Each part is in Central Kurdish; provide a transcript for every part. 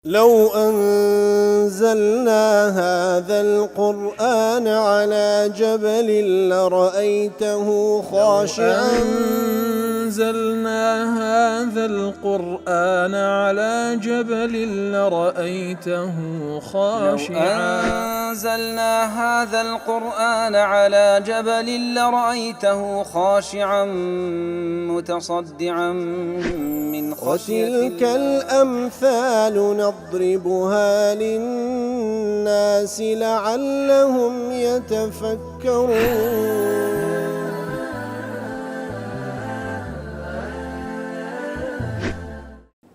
لو أنزلنا هذا القرآن على جبل لرأيته خاشعا أنزلنا هذا القرآن على جبل لرأيته خاشعا أنزلنا هذا القرآن على جبل لرأيته خاشعا متصدعا من خشية وتلك الأمثال نضربها للناس لعلهم يتفكرون.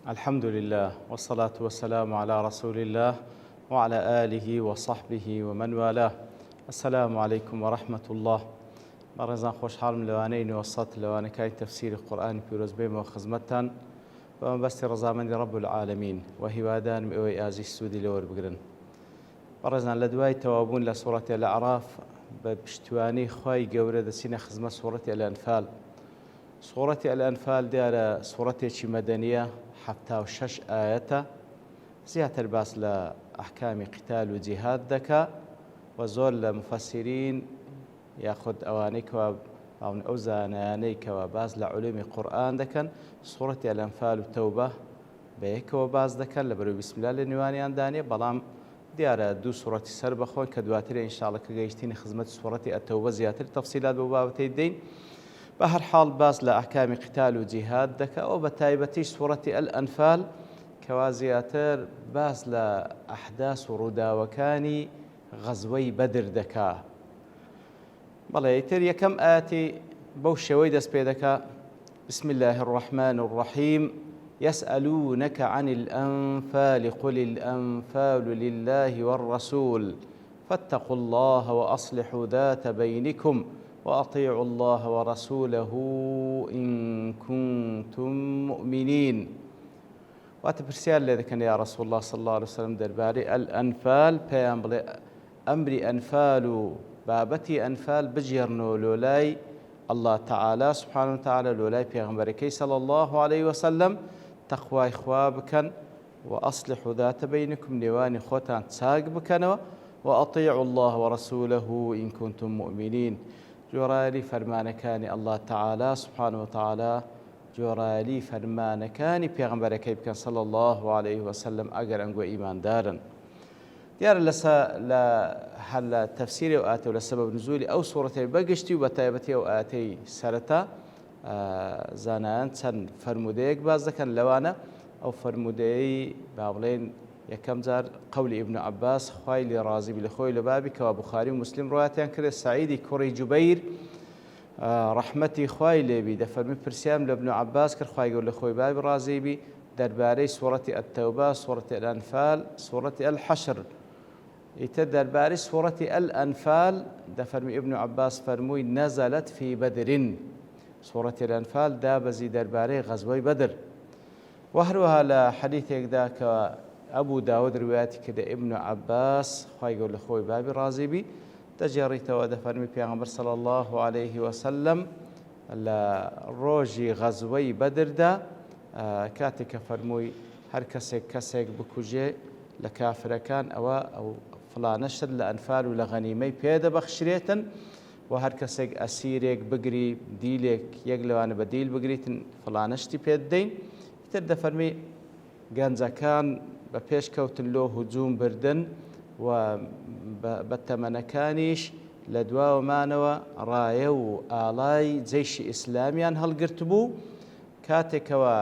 الحمد لله والصلاة والسلام على رسول الله وعلى آله وصحبه ومن والاه. السلام عليكم ورحمة الله. بارزان خوش حال من لوانين وسط لوانكاي تفسير القرآن بيروز بيم وخزمتان ومبست رزامن رب العالمين وهوادان مئوي آزي السودي لور بقرن. بارزان لدواي توابون لسورة الأعراف بشتواني خواي قورد سين خزمة سورة الأنفال. سورة الأنفال ديال سورة مدنية حتى 6 آية زيادة الباس لأحكام قتال وجهاد دكا وزول مفسرين ياخذ أوانيك أو أوزانانيك وباز لعلوم القرآن دكن سورة الأنفال والتوبة بيك وباز دكن لبرو بسم الله لنوانيان دانية بلام ديارة دو سورة السرب أخوان كدواتر إن شاء الله كجيشتين خدمة سورة التوبة زيادة تفصيلات ببابتي الدين. بهر حال باز لأحكام قتال وجهاد دكا أو بتايبتي سورة الأنفال كوازياتر باز لأحداث ردا وكاني غزوي بدر دكا بلى تري كم آتي بوشوي دس بيدكا. بسم الله الرحمن الرحيم. يسألونك عن الأنفال قل الأنفال لله والرسول فاتقوا الله وأصلحوا ذات بينكم وأطيعوا الله ورسوله إن كنتم مؤمنين. واتبرسيال لذلك يا رسول الله صلى الله عليه وسلم درباري الأنفال بيان أمري أنفال بابتي أنفال بجيرنو لولاي الله تعالى سبحانه وتعالى لولاي بيغمبركي صلى الله عليه وسلم تقوى إخوابكن وأصلحوا ذات بينكم نواني خوتان تساق بكنوا وأطيعوا الله ورسوله إن كنتم مؤمنين. جورالي فرمانكاني الله تعالى سبحانه وتعالى جورالي فرمانكاني بيغمبركي بكن صلى الله عليه وسلم أقر أنقو إيمان دارا ديار هل تفسيري وآتي ولا سبب نزولي أو سورة بقشتي وبتايبتي وآتي سرتا زانان سن فرموديك بازكن لوانا أو فرمودي بابلين يكم زار قول ابن عباس خايل رازي بالخوي لبابك وبخاري ومسلم روايتان كده سعيدي كوري جبير رحمتي خايل بي دفرمي برسيام لابن عباس كر خاي يقول لخوي بابي رازي بي درباري سورة التوبة سورة الأنفال سورة الحشر يتدر باري سورة الأنفال دفرمي ابن عباس فرموي نزلت في بدر. سورة الأنفال دابزي درباري غزوي بدر. وهروها لحديثك ذاك أبو داود رواياتي كده ابن عباس خاي يقول لخوي بابي رازي بي تجريت ودفرمي بيغمبر صلى الله عليه وسلم روجي غزوي بدر دا كاتك فرموي هر كسك بكوجي لكافر كان أو فلانشتر لأنفال ولغنيمي بيدا بخشريتا وهر كسك أسيريك بقري ديليك يقلوان بديل بقريتن فلانشتي بيدين ترد فرمي قانزا كان بپیش کەوتن لۆ هجوم بردن و بەتەمەنەکانیش لە دواوەمانەوە ڕایە و ئاڵای جەیشی ئیسلامیان هەڵگرت بوو کاتێکەوە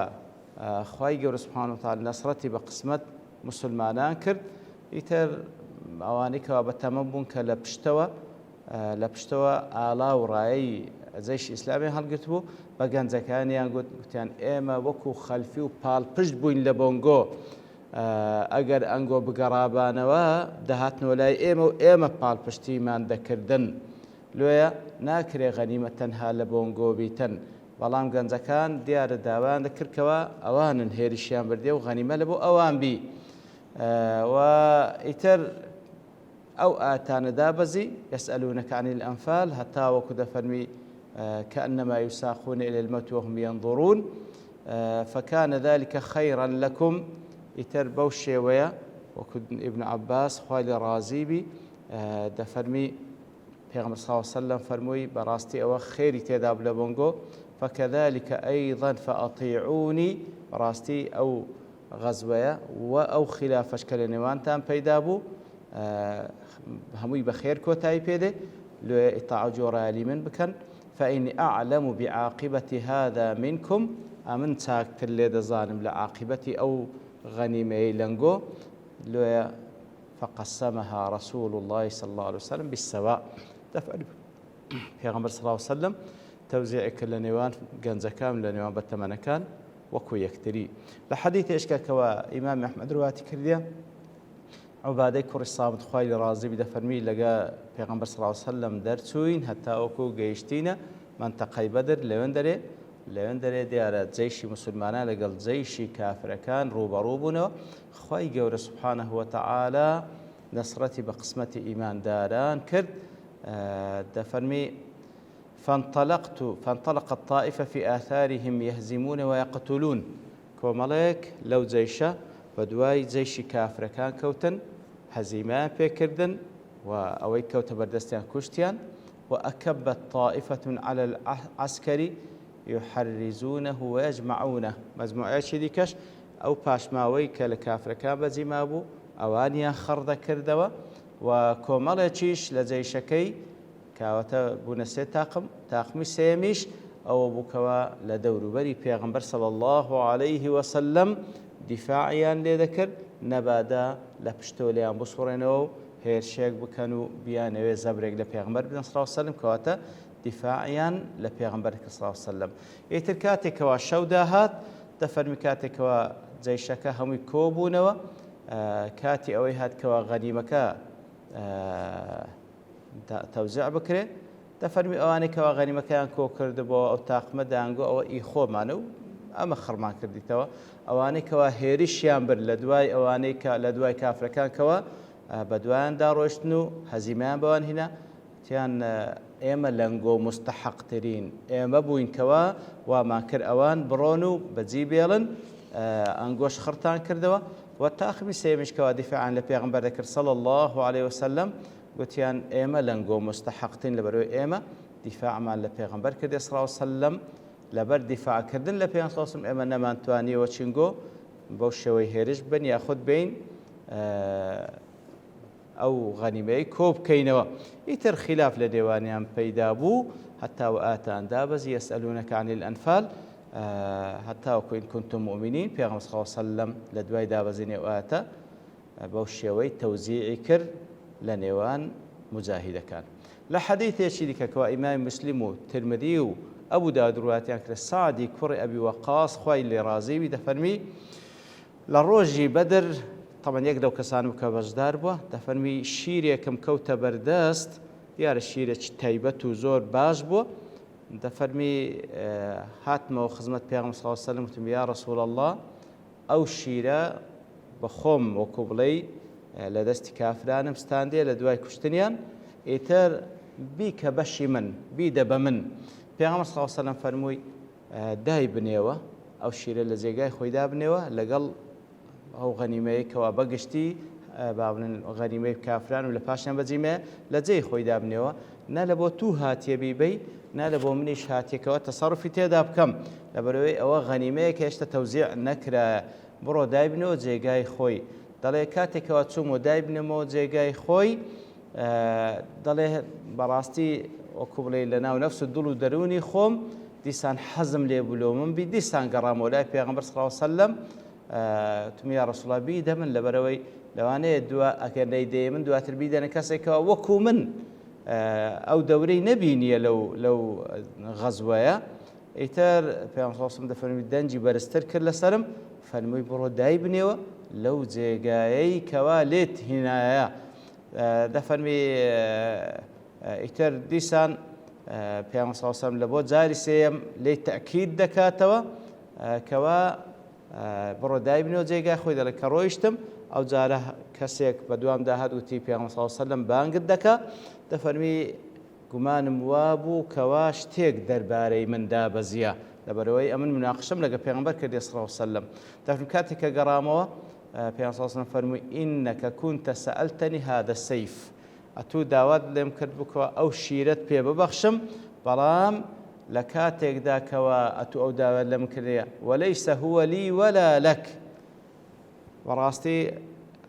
خوای گەورە سوبحانە وتعالا نەسرەتی بە قسمەت موسڵمانان کرد ئیتر ئەوانەی کەوا بەتەمە بوون کە لە پشتەوە ئاڵا و ڕایەی جەیشی ئیسلامیان هەڵگرت بوو بە گەنجەکانیان گوتیان ئێمە وەکو خەلفی و پاڵپشت بووین لە بۆنگۆ ئەگەر ئەنگۆ بگەڕابانەوە دەهاتنەوە لای ئێمە و ئێمە پاڵپشتیمان دەکردن لۆیە ناکرێ غەنیمە تەنها لە بۆنگۆ بیتن. بەڵام گەنجەکان دیارە داوان دەکردکەوە ئەوانن هێرشیان بردێ و غەنیمە لە بۆ ئەوان بی و ئیتر ئەو ئاتانە دابەزی يسألونك عن الأنفال هەتا وەکو دەفەرمی كأنما يساقون إلى الموت وهم ينظرون فكان ذلك خيرا لكم ئیتر بەو شێوەیە وەکو ئیبن عەباس خوای لێ ڕازی بی دەفەرمی پێغەمبەر صلی الله علیه وسلم فەرمووی بەڕاستی ئەوە خێری تێدا بلە بۆنگۆ فكذلك أيضا فأطيعوني راستي أو غزوية أو خلافش كالنوان تام بيدابو هموي بخير كوتاي بيدي لو إطاع جورالي من بكن فإني أعلم بعاقبة هذا منكم أمن تاكت اللي ظالم لعاقبتي أو غنيمي لنقو لو فقسمها رسول الله صلى الله عليه وسلم بالسواء دفع پیغمبر صلى الله عليه وسلم توزيع كل نيوان جنزكام لنيوان بتمنكان وكو يكتري لحديث إشكا كوا إمام أحمد رواتي كرديا عبادي كور الصامت خوالي رازي بدا فرمي لقى پیغمبر صلى الله عليه وسلم درتوين حتى أوكو جيشتينا منطقة بدر لوندري ديارة جيشي مسلمانا لقل جيشي كافر كان روبنا خوي جور سبحانه وتعالى نصرتي بقسمة إيمان داران كرد دفرمي فانطلق الطائفة في آثارهم يهزمون ويقتلون كومالك لو جيشة ودواي جيشي كافر كان كوتن هزيمان بكردن وأوي كوت بردستيان كشتيان وأكبت طائفة على العسكري يحرزونه ويجمعونه مجموعة شديكش أو باشماوي كالكافر كان بزيمابو أوانيا خرد كردوا وكومالتشيش لجيشكي كاوتا بونسي تاقمي سيميش أو بوكوا لدور بري پیغمبر صلى الله عليه وسلم دفاعيان لذكر نبادا لبشتوليان بصورينو هيرشيك بكانو بيانوي زبريك لپیغمبر صلى الله عليه وسلم كواتا دفاعيان لپیغمبر صلى الله عليه وسلم ايتر كاتي كوا شوداهات دفرمي كاتي كوا جيشكا همي كوبونوا كاتي اوي هات كوا غنيمكا توزيع بكري دفرمي اواني كوا غنيمكا كو كردبو او تاقمه دانغو او ايخو مانو اما خرمان كردي توا اواني كوا هيريشيان بر لدواي اواني لدواي كافر كان كوا بدوان داروشتنو هزيمان بوان هنا تيان ايما لنغو مستحق ترين ايما بوين كوا وما كر اوان برونو بزيبيلن انغوش خرطان كردوا والتاخمي سيمش كوا دفاعا لبيغمبر ذكر صلى الله عليه وسلم قلتيان ايما لنغو مستحقتين لبروي ايما دفاع مع لبيغمبر كردي صلى الله عليه وسلم لبر دفاع كردن لبيغمبر صلى الله عليه وسلم ايما نمان تواني وشنغو بوشوي هيرج بن ياخذ بين أو غنيمي كوب كينوا يتر خلاف لديوانيان بيدابو حتى وآتان دابز يسألونك عن الأنفال حتى وإن كنتم مؤمنين بيغمبر صلى الله عليه وسلم لدواي دابزين وآتا بوشيوي توزيعي كر لنيوان مجاهدة كان لحديث يشيدك كوا إمام مسلم ترمذي أبو داود رواتيان كر السعدي كر أبي وقاص خوي اللي رازي بدفرمي للروجي بدر طبعا يقدر كسان وكبجدار بوا دفرمي شيري كم كوتا بردست ديار الشيري تايبت وزور باش بوا دفرمي هاتما وخزمت بيغمبر صلى الله عليه وسلم قلت يا رسول الله او شيرا بخوم وكوبلي لدست كافران مستاندي لدواي كشتنيان ايتر بيك بشي من بيدب من بيغمبر صلى الله عليه وسلم فرموي داي بنيوه او شيرا لزيقاي خوي دا بنيوه لقل أو غنيمة كوا بقشتي بابن غنيمة كافران ولا باشنا بزيمة لزي خوي دابنيوا نالبو تو هاتي بيبي نالبو منيش هاتي كوا تصرفي تيداب كم لبروي أو غنيمة كيشت توزيع نكرة برو دايبنو زيجاي خوي ضلي كاتي كوا تسومو دايبنمو زيجاي خوي ضلي براستي وكبلي لنا ونفس الدلو دروني خوم ديسان حزم لي بلو من بي ديسان قرامو لا بيغمبر صلى الله عليه وسلم تم يا رسول الله بيدا من لبروي لو أنا دواء أكن ليدي من دواء تربيدا نكسك وكو من أو دوري نبيني لو غزوة إتر في أنصاصم دفن الدنجي برستر كل سلم فالمي برو دايبنيو لو زيجاي كوالت هنا دفن مي إتر ديسان في أنصاصم لبو زاري سيم لتأكيد دكاتوا كوا برو دايبنو جيجا خوي دلك رويشتم او جاره كسيك بدوام داهد وتي بيغمبر صلى الله عليه وسلم بانقد دكا دفرمي قمان موابو كواش تيك درباري من دابزيا دبروي امن مناقشم لقى بيغمبر كدي صلى الله عليه وسلم دفن كاتك قراموا پیان صلی الله علیه و فرمووی ئینەکە کونتە سەئەلتەنی هذا السەیف ئەتوو داوات لێم کرد بکەوە ئەو شیرەت پێ ببەخشم بەڵام لە کاتێکدا کەوە ئەتوو ئەو داوات لێم کردەیە وەلەیسە هو لی وەلا لەک بەڕاستی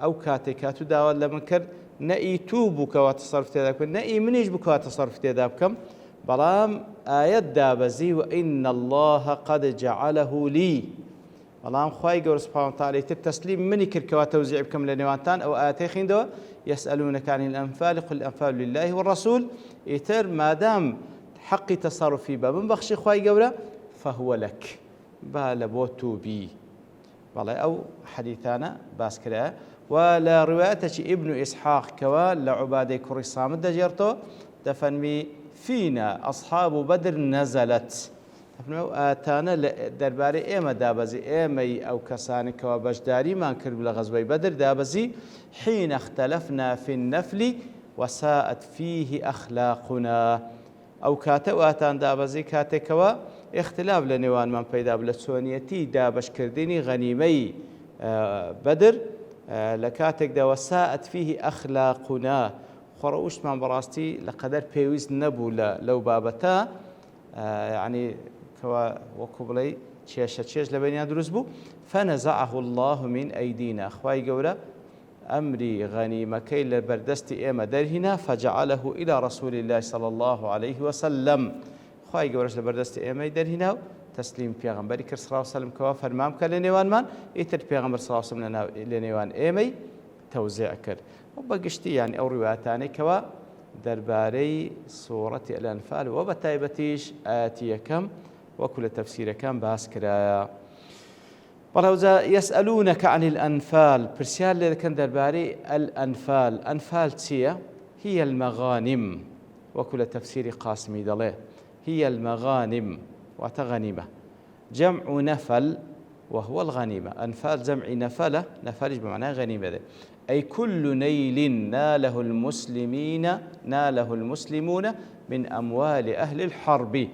ئەو کاتێک هاتوو داوات لە من کرد نەئی تو بووکەوە تەسەڕف تێدا بکەم نەئی منیش بکەوە تەسەڕف تێدا بکەم بەڵام ئایەت دابەزی وئین الله قد جعله لی بەڵام خوای گەورە سوبحانه وتعالى تر تەسلیم منی کردکەوە تەوزیع بکەم لە نێوانتان ئەو ئاەتەی خوێندەوە يسألونك عن الأنفال قل الأنفال لله والرسول ئیتر مادام حەقی تەسەڕفی بە من بەخشی خوای گەورە فهو لك با لە بۆ تو بی بەڵێ ئەو حەدیثانە باس کرایە و لە ڕوایەتێکی ئیبن ئیسحاق کەوە لە عوبادەی کوڕی سامت دەژێڕتەوە دەفەرمی فينا أصحاب بدر نزلت ئاتانە دەربارەی ئێمە دابەزی ئێمەی ئەو کەسانی کەوا بەشداریمان کرد لە غەزوەی بەدر دابەزی حين اختلفنا في النفل وساءت فيه أخلاقنا ئەو کاتە ئاتان دابەزی کاتێکەوە اختلاف لە نێوانمان پەیدا بوو لە چۆنیەتی دابەشکردنی غەنیمەی بەدر لە کاتێکدا وساءت فيه أخلاقنا خۆڕە وشتمان بەڕاستی لە قەدەر پێویست نەبوو لەو بابەتە یعنی کەوا وەکو بڵێ چێشە چێش لە بینیان دروست بوو فنزعه الله من أيدينا خوای گەورە ئەمری غەنیمەکەی لە بەردەستی ئێمە دەرهینا فجعله إلى رسول الله صلى الله عليه وسلم خوای گەورەش لە بەردەستی ئێمەی دەرهینا و تەسلیم پێغەمبەری کرد صلی الله عليه وسلم کەوا فەرمان بکە لە نێوانمان ئیتر پێغەمبەر صلی الله عليه وسلم لە نێوان ئێمەی تەوزیع کرد و بەگشتی یانی ئەو ڕوایەتانەی کەوا دەربارەی سوورەتی ئەلەنفال و بە تایبەتیش ئاەتی یەکەم وەکو لە تەفسیرەکان باس کرایە بەڵێوجا يسألونك عن الأنفال پرسیار لێ دەکەن دەربارەی الأنفال ئەنفال چییە؟ هي المغانم وەکو لە تەفسیری قاسمی دەڵێ هي المغانم واتە غەنیمە جمع نفل وهو الغنيمة أنفال جمع نفلة نفلش بمعنى غنيمة ده. أي كل نيل ناله المسلمون من أموال أهل الحرب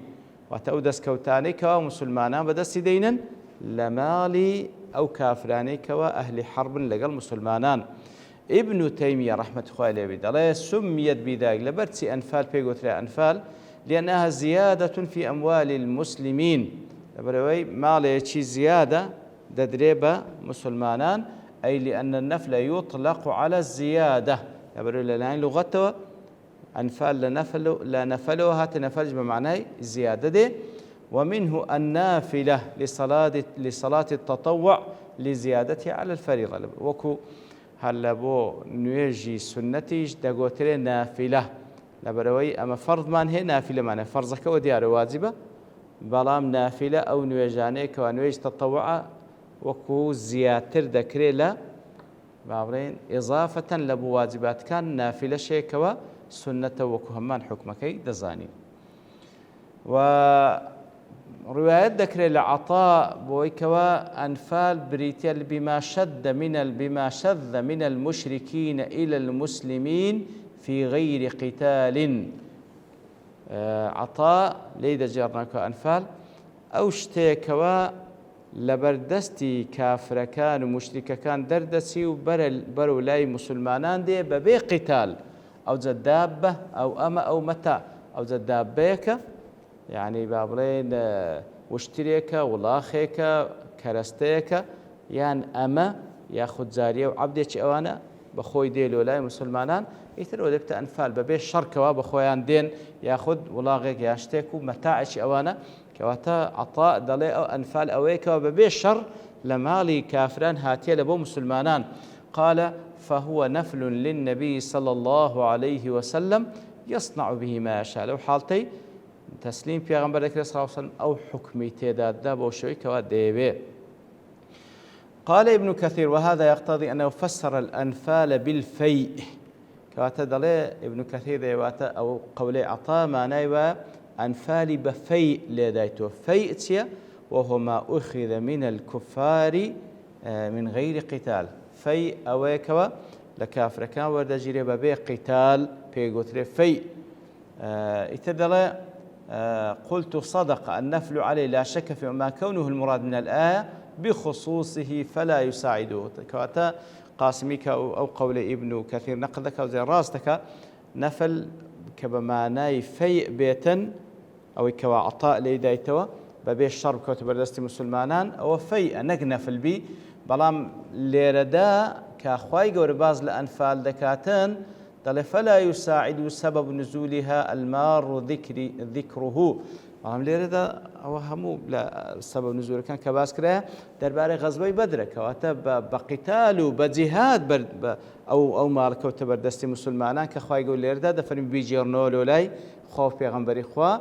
وتأودس كوتاني كوا مسلمانا بدس دينا لمالي أو كافراني كوا أهل حرب لقل مسلمانان ابن تيمية رحمة الله عليه سميت بذلك لبرتسي أنفال بيقوتري أنفال لأنها زيادة في أموال المسلمين لبروي مالي شي زيادة ددريبة مسلمانان أي لأن النفل يطلق على الزيادة لبروي لأن لغته أنفال لا نفله هات نفل بمعنى الزيادة دي ومنه النافلة لصلاة التطوع لزيادتها على الفريضة وكو هلا بو نويجي سنتيج دقوتري نافلة لبروي أما فرض من هي نافلة معنى فرضك وديار واجبة بلام نافلة أو نويجانيك ونويج تطوع وكو زياتر دكري لا بابرين إضافة لبو واجبات كان نافلة شيكوا سنة وكو همان حكمكي دزاني وروايات ذكر العطاء بويكوا أنفال بريتيال بما شذ من المشركين إلى المسلمين في غير قتال عطاء ليدا جرناك أنفال أو شتيكوا لبردستي كافر كان ومشرك كان دردسي وبرو لاي مسلمانان دي ببي قتال أو زد دابة أو أما أو متاع أو زد دابيك يعني بابلين واشتريك ولاخيك كرستيك يعني أما ياخذ زارية وعبدك أوانا بخوي ديل ولاي مسلمانان يتر ودبت أنفال ببيش شركة بخويان دين ياخذ ولاغيك ياشتيك ومتاعش أوانا كواتا عطاء دلي أو أنفال أويك وببيش شر لمالي كافران هاتي لبو مسلمانان قال فهو نفل للنبي صلى الله عليه وسلم يصنع به ما يشاء لو حالتي تسليم پیغمبر اکرم صلی الله علیه وسلم او حکمی تعداد دا بوشوي كوا ديبه قال ابن كثير وهذا يقتضي انه فسر الانفال بالفيء كوا تدلي ابن كثير ديواتا او قولي عطاء معناه انفال بفيء لدايته فيء تيا وهو ما اخذ من الكفار من غير قتال فيء اويكوا لكافر كان ورد جيري ببي قتال بيغوتري فيء اتدلي قلت صدق النفل عليه لا شك في ما كونه المراد من الآية بخصوصه فلا يساعده. كواتا قاسميك أو قول ابن كثير نقل ذكا وزي راستك نفل كبماناي فيء بيتا أو كوا عطاء ليدايتوا ببيش شرب كوت بردستي مسلمانان أو فيء نقنفل بي بلام ليردا كأخواي قور باز لأنفال دكاتن دل فلا يساعد سبب نزولها المار ذكره. بلام ليردا أو همو لا سبب نزول كان كباس كرا درباري غزوي بدر كواتا بقتال وبجهاد أو مال كوت بردستي مسلمانان كأخواي قور ليردا دفرم بيجيرنول ولاي خوف بيغمبري خوا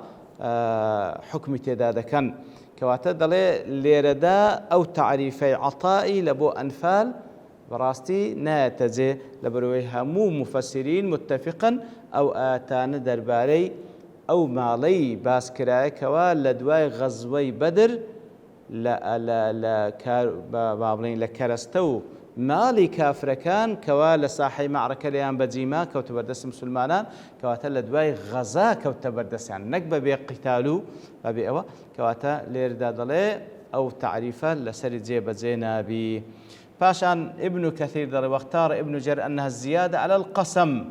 حكم تدادا كان كواتا دلي ليردا أو تعريفي عطائي لبو أنفال براستي ناتجه لبروي همو مفسرين متفقا أو آتان درباري أو مالي باسكراي كوا لدواي غزوي بدر لا لكرستو مالي كافركان كوا لساحي معركة ليان بجيما كوت بردس مسلمانان كواتا لدواي غزا كوت بردس يعني نكبة بقتالو بأوا كواتا ليردا دلي أو تعريفا لسر جيب زينا بي باشان ابن كثير دلي واختار ابن جرير أنها الزيادة على القسم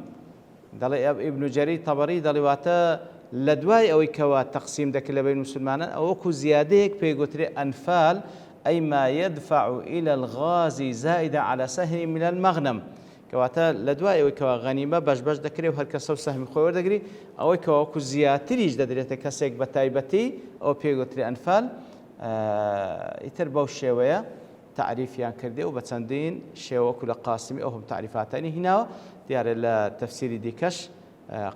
دلي ابن جرير طبري دلي واتا لدواي أو كوا تقسيم دك بين المسلمان أو كو زيادة بيقتري أنفال أي ما يدفع إلى الغازي زائدا على سهم من المغنم كواتا لدواي أو كوا غنيمة باش دكري وهالكسو سهم خوير دكري أو كوا كو زيادة ريج ددريت كسيك بتايبتي أو بيقتري أنفال يتربوا الشوية تعريف يعني كردي وبتسندين شيء كل قاسمي أو هم تعريفاتين هنا ديار التفسير ديكش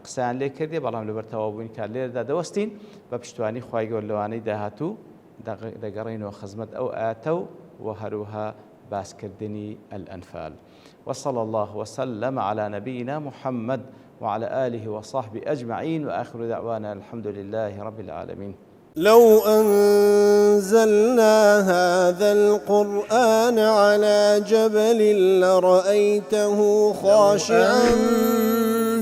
قسان لي كردي بلام لبرتوابين كان لير دا دوستين ببشتواني خواي قول لواني داهاتو دقرين وخزمت أو آتوا وهروها باس كردني الأنفال. وصلى الله وسلم على نبينا محمد وعلى آله وصحبه أجمعين وآخر دعوانا الحمد لله رب العالمين. لو أنزلنا هذا القرآن على جبل لرأيته خاشعا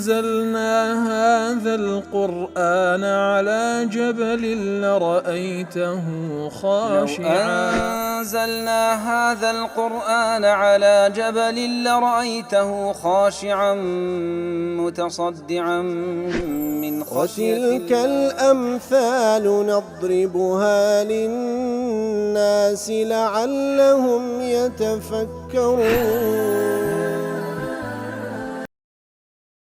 أنزلنا هذا القرآن على جبل لرأيته خاشعا أنزلنا هذا القرآن على جبل لرأيته خاشعا متصدعا من خشية الله. وتلك الأمثال نضربها للناس لعلهم يتفكرون.